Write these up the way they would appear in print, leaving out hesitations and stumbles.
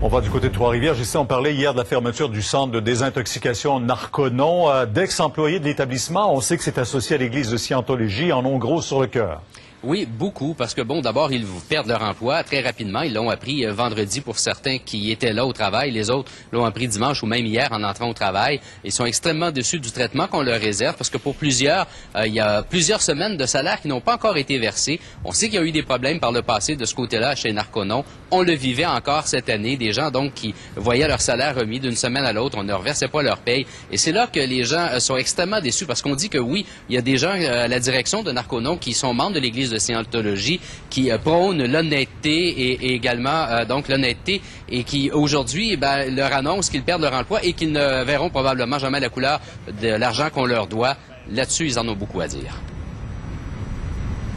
On va du côté de Trois-Rivières. J'essaie d'en parler hier de la fermeture du centre de désintoxication Narconon. D'ex-employés de l'établissement, on sait que c'est associé à l'église de Scientologie, en ont gros sur le cœur. Oui, beaucoup, parce que, bon, d'abord, ils perdent leur emploi très rapidement. Ils l'ont appris vendredi pour certains qui étaient là au travail. Les autres l'ont appris dimanche ou même hier en entrant au travail. Ils sont extrêmement déçus du traitement qu'on leur réserve, parce que pour plusieurs, il y a plusieurs semaines de salaire qui n'ont pas encore été versés. On sait qu'il y a eu des problèmes par le passé de ce côté-là chez Narconon. On le vivait encore cette année. Des gens, donc, qui voyaient leur salaire remis d'une semaine à l'autre. On ne leur versait pas leur paye. Et c'est là que les gens sont extrêmement déçus, parce qu'on dit que oui, il y a des gens à la direction de Narconon qui sont membres de l'église de Scientologie, qui prônent l'honnêteté et également donc l'honnêteté et qui aujourd'hui leur annoncent qu'ils perdent leur emploi et qu'ils ne verront probablement jamais la couleur de l'argent qu'on leur doit. Là-dessus, ils en ont beaucoup à dire.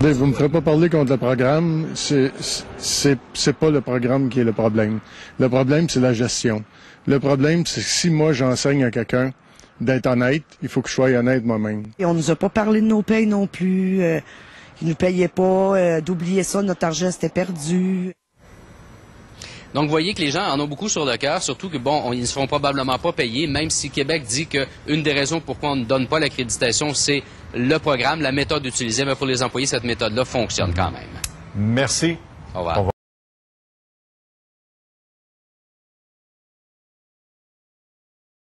Vous me ferez pas parler contre le programme. C'est pas le programme qui est le problème. Le problème, c'est la gestion. Le problème, c'est que si moi j'enseigne à quelqu'un d'être honnête, il faut que je sois honnête moi-même. Et on nous a pas parlé de nos payes non plus. Ils nous payaient pas, d'oublier ça, notre argent c'était perdu. Donc, vous voyez que les gens en ont beaucoup sur le cœur, surtout que, bon, ils ne se feront probablement pas payer, même si Québec dit qu'une des raisons pourquoi on ne donne pas l'accréditation, c'est le programme, la méthode utilisée. Mais pour les employés, cette méthode-là fonctionne quand même. Merci. Au revoir.